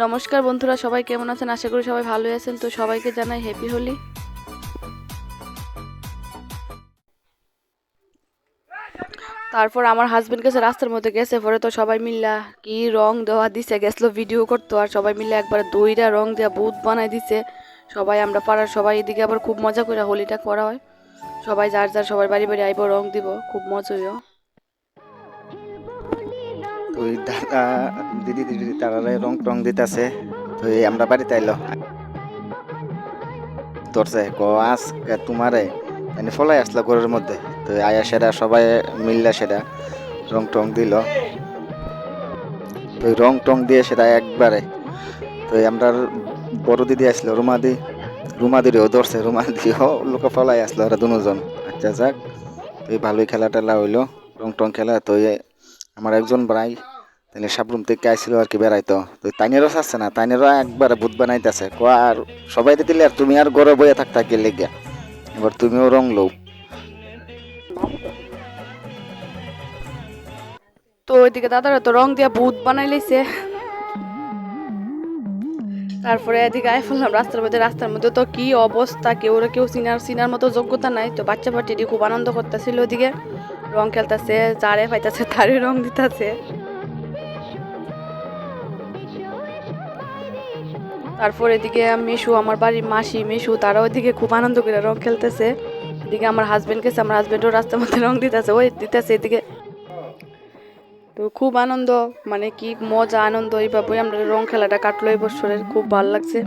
নমস্কার বন্ধুরা, সবাই কেমন আছেন? আশা করি সবাই ভালোই আছেন। তো সবাইকে জানাই হ্যাপি হোলি। তারপর আমার হাজবেন্ড কাছে রাস্তার মধ্যে গেছে, পরে তো সবাই মিল্লা কি রং দেওয়া দিছে, গেছিলো ভিডিও করতো। আর সবাই মিলে একবার দইরা রং দেওয়া ভূত বানাই দিছে সবাই। আমরা পাড়ার সবাই এদিকে আবার খুব মজা করে হোলিটা করা হয়। সবাই যার যার সবার বাড়ি বাড়ি আইব, রং দিব, খুব মজা হইও। তো ওই দাদা দিদি দিদি তারা রং টং দিতেছে। তো এই আমরা বাড়িতে আইলো ধরছে আজকে তোমারে মানে ফলাই আসলো ঘরের মধ্যে। তো আয়া সেটা সবাই মিললা সেটা রং টং দিল। তো রং টং দিয়ে সেটা একবারে তো আমরা বড় দিদি আসলো রুমা দিদিও ধরছে, রুমা দিদিও লোকে ফলাই আসলো ওরা দুজন। আচ্ছা যাক, তো এই ভালোই খেলা টেলা হইলো, রং টং খেলা। তো আমার একজন ভাই তাহলে সাবরুম থেকে আইছিল আর কি বেড়াইতো। তো তাইনেরও চাচ্ছে না, তাইনেরও একবারে ভূত বানাইতেছে আর সবাই দিলে আর তুমি আর ঘরে বইয়ে থাকতা কে লেগে, এবার তুমিও রং লও। তো ওইদিকে দাদারা তো রং দিয়া ভূত বানাই লাইছে। তারপরে এদিকে আয় ফেললাম রাস্তার মধ্যে তো কি অবস্থা, কেউ চিনার মতো যোগ্যতা নাই। তো বাচ্চা পার্টি খুব আনন্দ করতেছিল, ওইদিকে রং খেলতেছে, যারে পাইতেছে তারে রং দিতেছে। তারপর এদিকে মিশু, আমার বাড়ির মাসি মিশু, তারা ওইদিকে খুব আনন্দ করে রং খেলতেছে। এদিকে আমার হাজবেন্ডও রাস্তার মধ্যে রং দিতেছে এদিকে। তো খুব আনন্দ, মানে কি মজা আনন্দ, এইভাবে আমরা রং খেলাটা কাটলো এই বছরের, খুব ভালো লাগছে।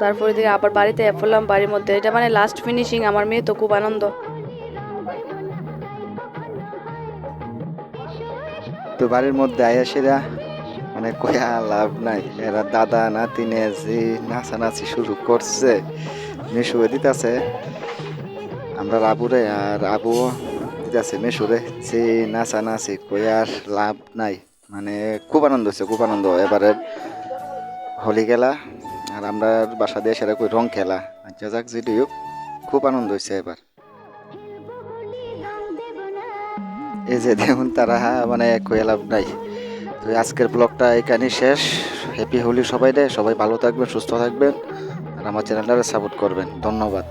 তারপরে দিকে আবার বাড়িতে পড়লাম, বাড়ির মধ্যে এটা মানে লাস্ট ফিনিশিং। আমার মেয়ে তো খুব আনন্দ। তো বাড়ির মধ্যে আয়াসেরা মানে কয়া লাভ নাই, এরা দাদা নাতিনে যে নাচানাচি শুরু করছে। মেশুয়ে দিতেছে আমরা আবুরে, আর আবু দিতেছে মেশুরে, যে নাচানাচি কয়ার লাভ নাই। মানে খুব আনন্দ হচ্ছে, খুব আনন্দ এবারের হোলি খেলা। আর আমরা বাসা দিয়ে সেরা কই রং খেলা। আচ্ছা যাক, যেটি হোক খুব আনন্দ হয়েছে এবার। এই যে দেখুন তারা মানে কয়ে লাভ নাই। তো আজকের ব্লগটা এখানেই শেষ। হ্যাপি হোলি সবাই রে, সবাই ভালো থাকবেন, সুস্থ থাকবেন, আর আমার চ্যানেলটাকে সাপোর্ট করবেন। ধন্যবাদ।